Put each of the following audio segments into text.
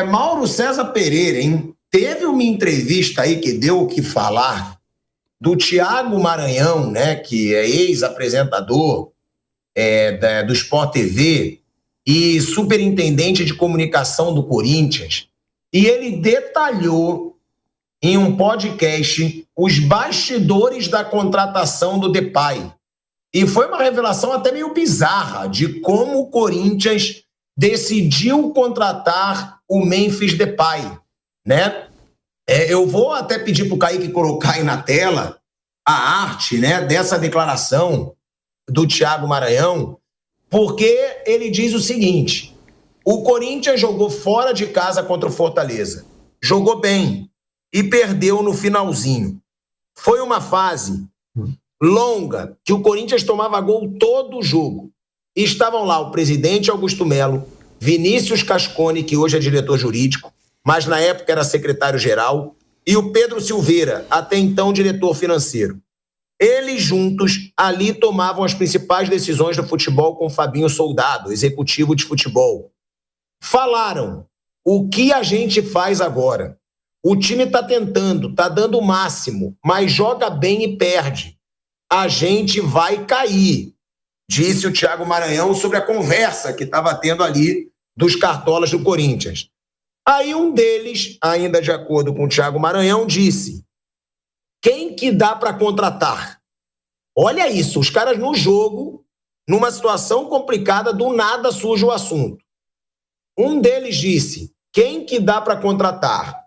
Mauro César Pereira, hein? Teve uma entrevista aí que deu o que falar do Thiago Maranhão, né? Que é ex-apresentador do Sport TV e superintendente de comunicação do Corinthians. E ele detalhou em um podcast os bastidores da contratação do Depay. E foi uma revelação até meio bizarra de como o Corinthians decidiu contratar o Memphis Depay, né? Eu vou até pedir para o Kaique colocar aí na tela a arte, né, dessa declaração do Thiago Maranhão, porque ele diz o seguinte: o Corinthians jogou fora de casa contra o Fortaleza, jogou bem e perdeu no finalzinho. Foi uma fase longa que o Corinthians tomava gol todo o jogo. E estavam lá o presidente Augusto Melo, Vinícius Cascone, que hoje é diretor jurídico, mas na época era secretário-geral, e o Pedro Silveira, até então diretor financeiro. Eles juntos ali tomavam as principais decisões do futebol com o Fabinho Soldado, executivo de futebol. Falaram: o que a gente faz agora? O time está tentando, está dando o máximo, mas joga bem e perde. A gente vai cair, disse o Thiago Maranhão sobre a conversa que estava tendo ali dos cartolas do Corinthians. Aí um deles, ainda de acordo com o Thiago Maranhão, disse: quem que dá para contratar? Olha isso, os caras no jogo, numa situação complicada, do nada surge o assunto. Um deles disse: quem que dá para contratar?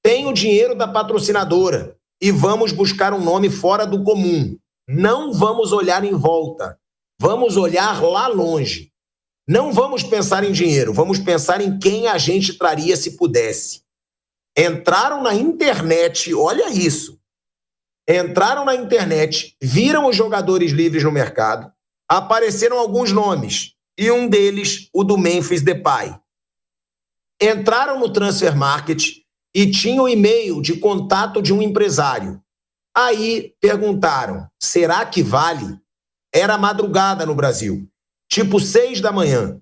Tem o dinheiro da patrocinadora e vamos buscar um nome fora do comum. Não vamos olhar em volta, vamos olhar lá longe. Não vamos pensar em dinheiro, vamos pensar em quem a gente traria se pudesse. Entraram na internet, olha isso. Entraram na internet, viram os jogadores livres no mercado, apareceram alguns nomes, e um deles, o do Memphis Depay. Entraram no Transfer Market e tinham o e-mail de contato de um empresário. Aí perguntaram: será que vale? Era madrugada no Brasil, tipo 6 da manhã.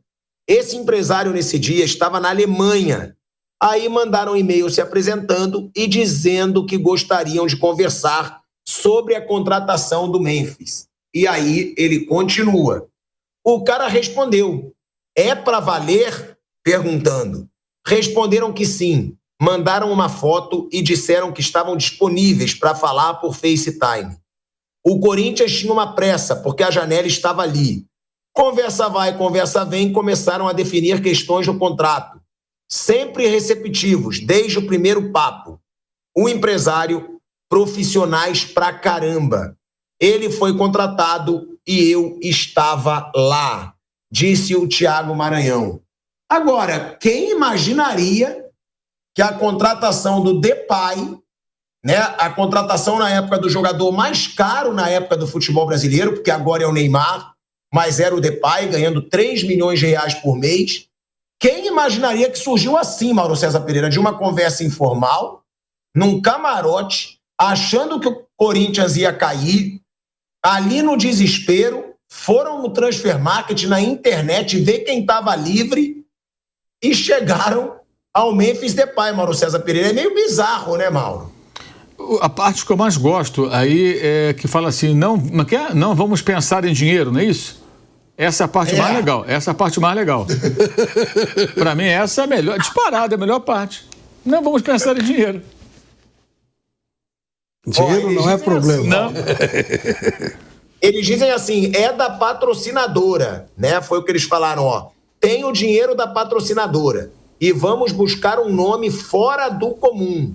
Esse empresário nesse dia estava na Alemanha. Aí mandaram um e-mail se apresentando e dizendo que gostariam de conversar sobre a contratação do Memphis. E aí ele continua. O cara respondeu: é para valer? Perguntando. Responderam que sim. Mandaram uma foto e disseram que estavam disponíveis para falar por FaceTime. O Corinthians tinha uma pressa, porque a janela estava ali. Conversa vai, conversa vem, começaram a definir questões do contrato. Sempre receptivos, desde o primeiro papo. Um empresário, profissionais pra caramba. Ele foi contratado e eu estava lá, disse o Thiago Maranhão. Agora, quem imaginaria que a contratação do Depay, né, a contratação na época do jogador mais caro na época do futebol brasileiro, porque agora é o Neymar, mas era o Depay, ganhando 3 milhões de reais por mês. Quem imaginaria que surgiu assim, Mauro César Pereira, de uma conversa informal, num camarote, achando que o Corinthians ia cair, ali no desespero, foram no Transfer Market, na internet, ver quem estava livre e chegaram ao Memphis Depay, Mauro César Pereira. É meio bizarro, né, Mauro? A parte que eu mais gosto aí é que fala assim: não vamos pensar em dinheiro, não é isso? Essa é a parte mais legal. Essa é a parte mais legal. Para mim, essa é a melhor, disparada, é a melhor parte. Não vamos pensar em dinheiro. Dinheiro não é problema. Assim, não. Eles dizem assim: é da patrocinadora, né? Foi o que eles falaram, ó. Tem o dinheiro da patrocinadora e vamos buscar um nome fora do comum.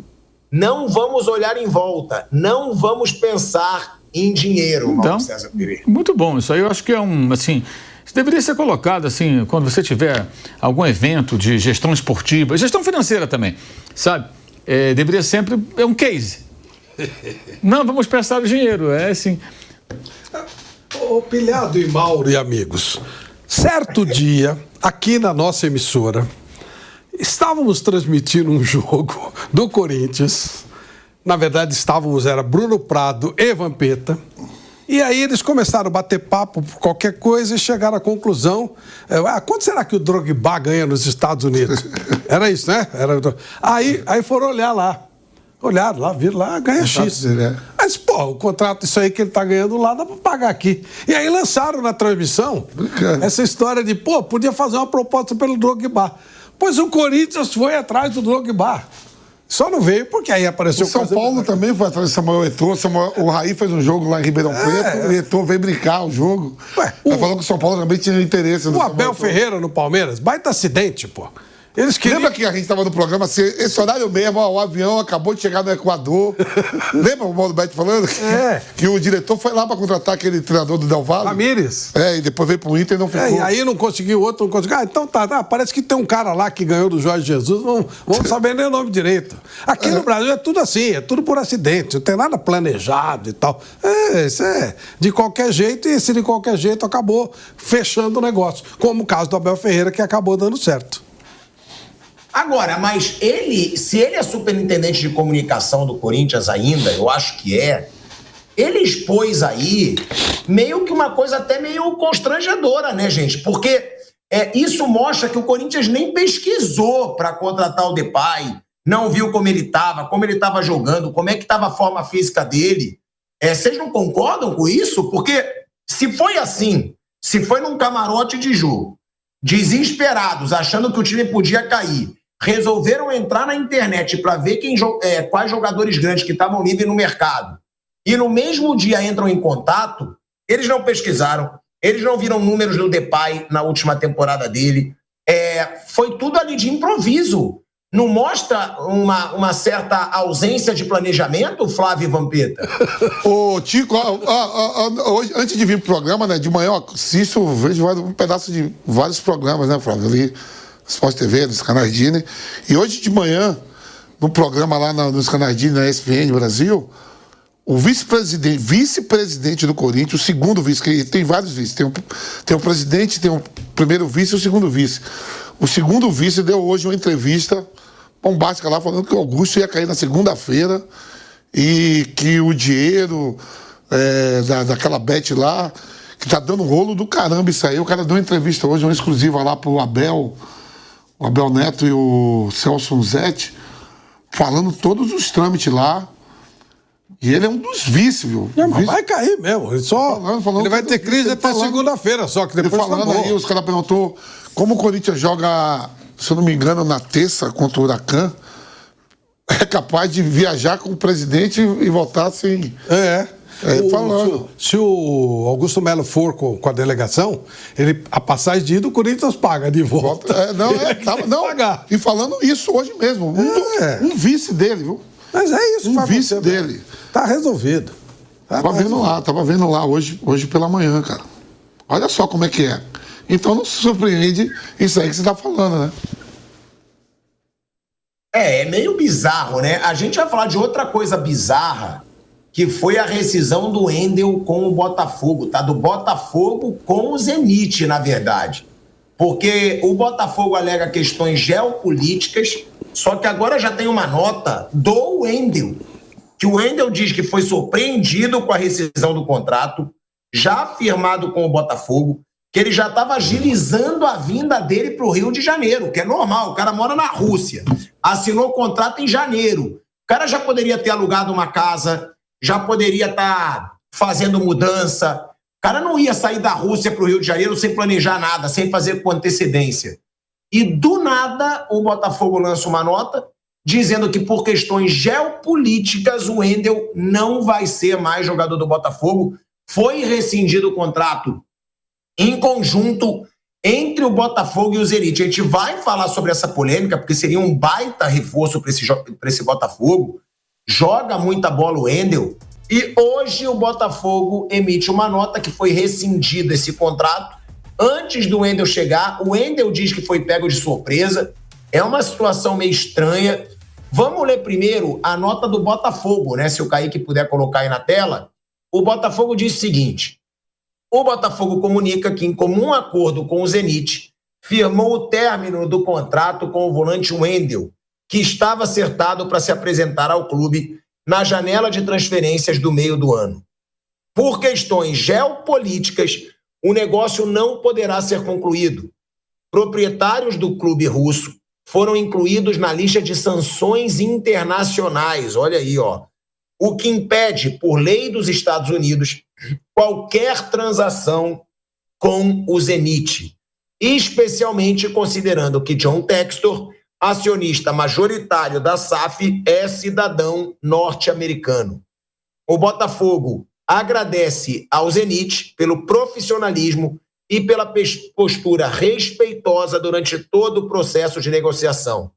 Não vamos olhar em volta, não vamos pensar em dinheiro, então, César Pereira. Muito bom, isso aí eu acho que é assim, isso deveria ser colocado assim, quando você tiver algum evento de gestão esportiva, gestão financeira também, sabe? Deveria sempre, é um case. Não, vamos pensar o dinheiro, é assim. Ô Pilhado e Mauro e amigos, certo dia, aqui na nossa emissora, estávamos transmitindo um jogo do Corinthians. Na verdade, era Bruno Prado e Vampeta. E aí eles começaram a bater papo por qualquer coisa e chegaram à conclusão: quanto será que o Drogba ganha nos Estados Unidos? Era isso, né? Aí foram olhar lá. Olharam lá, viram lá, ganha X. Mas, pô, o contrato, isso aí que ele tá ganhando lá, dá pra pagar aqui. E aí lançaram na transmissão essa história de, pô, podia fazer uma proposta pelo Drogba. Pois o Corinthians foi atrás do Drogba. Só não veio porque aí apareceu... O São Paulo também foi atrás do Samuel Eto'o. O Raí fez um jogo lá em Ribeirão Preto. O Eto'o veio brincar o jogo. Ele falou que o São Paulo também tinha interesse no Abel Ferreira no Palmeiras, baita acidente, pô. Eles queriam... Lembra que a gente estava no programa, esse horário mesmo, o avião acabou de chegar no Equador. Lembra o Mauro Betti falando que o diretor foi lá para contratar aquele treinador do Del Valle? Ramírez. E depois veio pro Inter e não ficou. E aí não conseguiu, o outro não conseguiu. Então parece que tem um cara lá que ganhou do Jorge Jesus, não vamos saber nem o nome direito. Aqui no Brasil é tudo assim, é tudo por acidente, não tem nada planejado e tal. Isso é de qualquer jeito, e esse de qualquer jeito acabou fechando o negócio. Como o caso do Abel Ferreira, que acabou dando certo. Agora, mas se ele é superintendente de comunicação do Corinthians ainda, eu acho que ele expôs aí meio que uma coisa até meio constrangedora, né, gente? Porque isso mostra que o Corinthians nem pesquisou para contratar o Depay, não viu como ele estava jogando, como é que estava a forma física dele. Vocês não concordam com isso? Porque se foi assim, se foi num camarote de jogo, desesperados, achando que o time podia cair, resolveram entrar na internet para ver quais jogadores grandes que estavam livres no mercado, e no mesmo dia entram em contato, eles não pesquisaram, eles não viram números do Depay na última temporada dele, foi tudo ali de improviso. Não mostra uma certa ausência de planejamento, Flávio Vampeta? Ô, Tico, hoje, antes de vir pro programa, né, de manhã eu assisto, vejo um pedaço de vários programas, né, Flávio, ali, Sport TV, nos canais Disney. E hoje de manhã, no programa lá nos canais Disney, na ESPN Brasil, o vice-presidente do Corinthians, o segundo vice, que tem vários vices, tem o presidente, tem o primeiro vice e o segundo vice. O segundo vice deu hoje uma entrevista bombástica lá, falando que o Augusto ia cair na segunda-feira e que o dinheiro daquela bet lá, que tá dando rolo do caramba isso aí. O cara deu uma entrevista hoje, uma exclusiva lá pro Abel, o Abel Neto e o Celso Zetti, falando todos os trâmites lá. E ele é um dos vices, viu? Mas vai cair mesmo. Ele vai ter crise até segunda-feira, só que depois falando aí, os caras perguntou como o Corinthians joga, se eu não me engano, na terça contra o Huracan, é capaz de viajar com o presidente e voltar assim. Falando. Se o Augusto Melo for com a delegação, a passagem de ida o Corinthians paga de volta. Pagar. E falando isso hoje mesmo, um vice dele, viu? Mas é isso, um vice dele. Tá resolvido. Tava vendo lá hoje pela manhã, cara. Olha só como é que é. Então não se surpreende isso aí que você tá falando, né? É meio bizarro, né? A gente vai falar de outra coisa bizarra, que foi a rescisão do Wendel com o Botafogo, tá? Do Botafogo com o Zenit, na verdade. Porque o Botafogo alega questões geopolíticas, só que agora já tem uma nota do Wendel, que o Wendel diz que foi surpreendido com a rescisão do contrato, já firmado com o Botafogo, que ele já estava agilizando a vinda dele para o Rio de Janeiro, que é normal, o cara mora na Rússia, assinou o contrato em janeiro, o cara já poderia ter alugado uma casa, já poderia estar fazendo mudança, o cara não ia sair da Rússia para o Rio de Janeiro sem planejar nada, sem fazer com antecedência. E do nada o Botafogo lança uma nota dizendo que por questões geopolíticas o Wendel não vai ser mais jogador do Botafogo, foi rescindido o contrato em conjunto entre o Botafogo e o Zenit. A gente vai falar sobre essa polêmica, porque seria um baita reforço para esse Botafogo. Joga muita bola o Wendel. E hoje o Botafogo emite uma nota que foi rescindido esse contrato. Antes do Wendel chegar, o Wendel diz que foi pego de surpresa. É uma situação meio estranha. Vamos ler primeiro a nota do Botafogo, né? Se o Kaique puder colocar aí na tela. O Botafogo diz o seguinte: o Botafogo comunica que, em comum acordo com o Zenit, firmou o término do contrato com o volante Wendel, que estava acertado para se apresentar ao clube na janela de transferências do meio do ano. Por questões geopolíticas, o negócio não poderá ser concluído. Proprietários do clube russo foram incluídos na lista de sanções internacionais. Olha aí, ó. O que impede, por lei dos Estados Unidos, qualquer transação com o Zenit, especialmente considerando que John Textor, acionista majoritário da SAF, é cidadão norte-americano. O Botafogo agradece ao Zenit pelo profissionalismo e pela postura respeitosa durante todo o processo de negociação.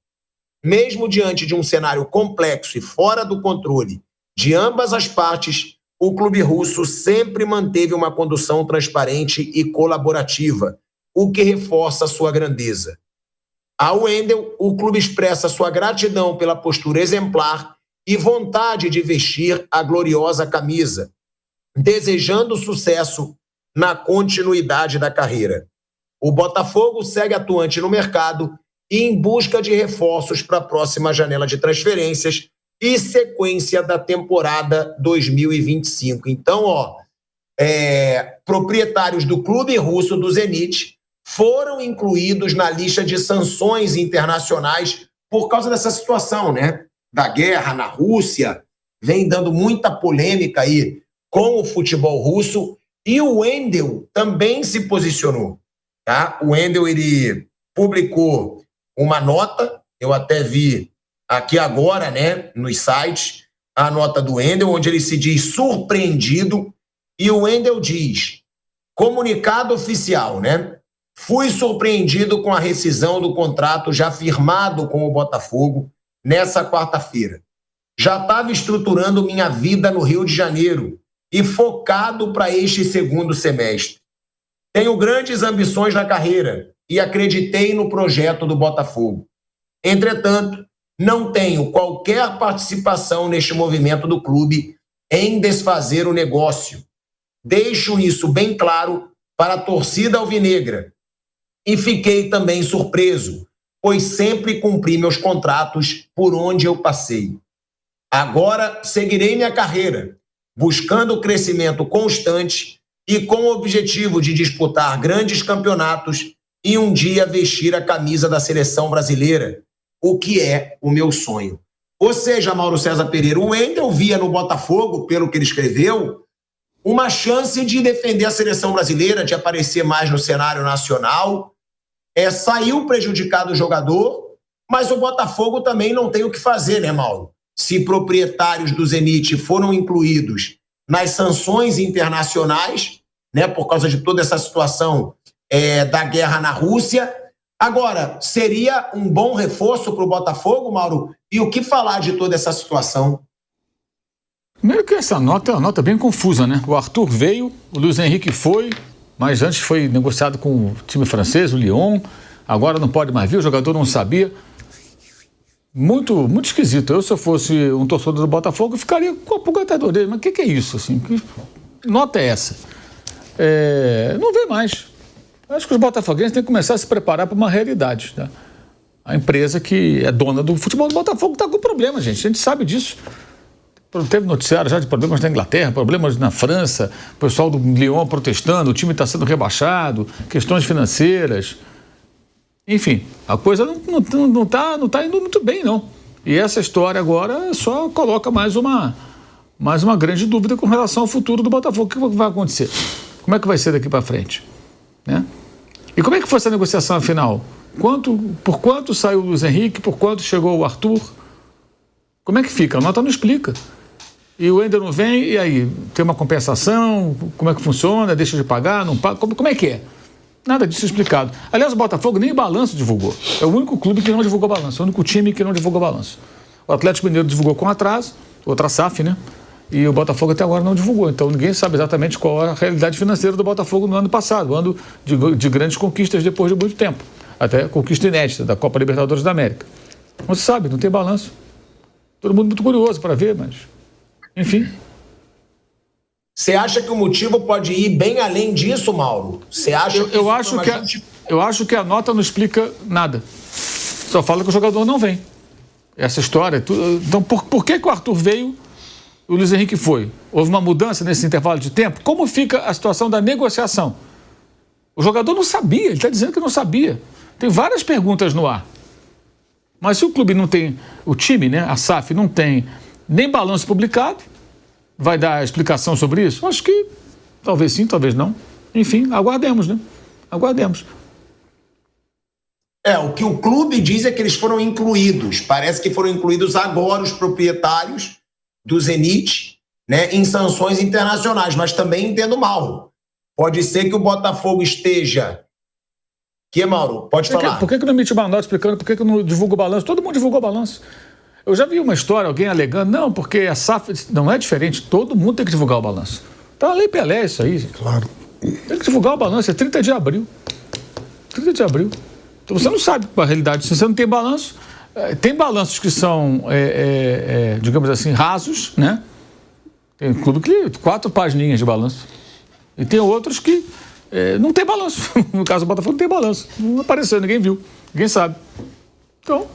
Mesmo diante de um cenário complexo e fora do controle de ambas as partes, o clube russo sempre manteve uma condução transparente e colaborativa, o que reforça sua grandeza. Ao Wendel, o clube expressa sua gratidão pela postura exemplar e vontade de vestir a gloriosa camisa, desejando sucesso na continuidade da carreira. O Botafogo segue atuante no mercado e em busca de reforços para a próxima janela de transferências e sequência da temporada 2025. Então, proprietários do clube russo do Zenit foram incluídos na lista de sanções internacionais por causa dessa situação, né? Da guerra na Rússia, vem dando muita polêmica aí com o futebol russo, e o Wendel também se posicionou, tá? O Wendel, ele publicou uma nota, eu até vi aqui agora, né, nos sites, a nota do Wendel, onde ele se diz surpreendido, e o Wendel diz, comunicado oficial, né? Fui surpreendido com a rescisão do contrato já firmado com o Botafogo nessa quarta-feira. Já estava estruturando minha vida no Rio de Janeiro e focado para este segundo semestre. Tenho grandes ambições na carreira e acreditei no projeto do Botafogo. Entretanto, não tenho qualquer participação neste movimento do clube em desfazer o negócio. Deixo isso bem claro para a torcida alvinegra. E fiquei também surpreso, pois sempre cumpri meus contratos por onde eu passei. Agora seguirei minha carreira, buscando crescimento constante e com o objetivo de disputar grandes campeonatos e um dia vestir a camisa da seleção brasileira, o que é o meu sonho. Ou seja, Mauro César Pereira, o Wendel via no Botafogo, pelo que ele escreveu, uma chance de defender a seleção brasileira, de aparecer mais no cenário nacional. Saiu prejudicado o jogador, mas o Botafogo também não tem o que fazer, né, Mauro? Se proprietários do Zenit foram incluídos nas sanções internacionais, né, por causa de toda essa situação da guerra na Rússia. Agora, seria um bom reforço para o Botafogo, Mauro? E o que falar de toda essa situação? Primeiro que essa nota é uma nota bem confusa, né? O Arthur veio, o Luiz Henrique foi, mas antes foi negociado com o time francês, o Lyon, agora não pode mais vir, o jogador não sabia. Muito, muito esquisito. Eu, se eu fosse um torcedor do Botafogo, eu ficaria com a pulga atrás da orelha. Mas o que é isso? Assim? Que nota é essa? Não vê mais. Acho que os botafoguenses têm que começar a se preparar para uma realidade. Tá? A empresa que é dona do futebol do Botafogo está com problema, gente. A gente sabe disso. Teve noticiário já de problemas na Inglaterra, problemas na França, o pessoal do Lyon protestando, o time está sendo rebaixado, questões financeiras. Enfim, a coisa não tá indo muito bem, não. E essa história agora só coloca mais uma grande dúvida com relação ao futuro do Botafogo. O que vai acontecer? Como é que vai ser daqui para frente? Né? E como é que foi essa negociação afinal? Por quanto saiu o Luiz Henrique? Por quanto chegou o Arthur? Como é que fica? A nota não explica. E o Wendel não vem, e aí? Tem uma compensação? Como é que funciona? Deixa de pagar? Não paga? Como é que é? Nada disso explicado. Aliás, o Botafogo nem o balanço divulgou. É o único clube que não divulgou balanço, é o único time que não divulgou balanço. O Atlético Mineiro divulgou com atraso, outra SAF, né? E o Botafogo até agora não divulgou. Então ninguém sabe exatamente qual é a realidade financeira do Botafogo no ano passado, ano de grandes conquistas depois de muito tempo. Até conquista inédita da Copa Libertadores da América. Não se sabe, não tem balanço. Todo mundo muito curioso para ver, mas... Enfim... Você acha que o motivo pode ir bem além disso, Mauro? Você acha que eu acho que a nota não explica nada. Só fala que o jogador não vem. Essa história... Então, por que o Arthur veio e o Luiz Henrique foi? Houve uma mudança nesse intervalo de tempo? Como fica a situação da negociação? O jogador não sabia, ele está dizendo que não sabia. Tem várias perguntas no ar. Mas se o clube não tem, o time, né, a SAF, não tem nem balanço publicado, vai dar explicação sobre isso? Acho que talvez sim, talvez não. Enfim, aguardemos, né? Aguardemos. O que o clube diz é que eles foram incluídos. Parece que foram incluídos agora os proprietários do Zenit, né, em sanções internacionais, mas também entendo mal. Pode ser que o Botafogo esteja... Que, Mauro? Pode falar. Por que não emite uma nota explicando por que não divulga o balanço? Todo mundo divulgou o balanço. Eu já vi uma história, alguém alegando, não, porque a SAF não é diferente, todo mundo tem que divulgar o balanço. Tá na Lei Pelé isso aí. Claro. Tem que divulgar o balanço, é 30 de abril. 30 de abril. Então você não sabe a realidade. Se você não tem balanço, tem balanços que são, digamos assim, rasos, né? Tem clube que 4 pagininhas de balanço. E tem outros que não tem balanço. No caso do Botafogo não tem balanço. Não apareceu, ninguém viu, ninguém sabe. Então...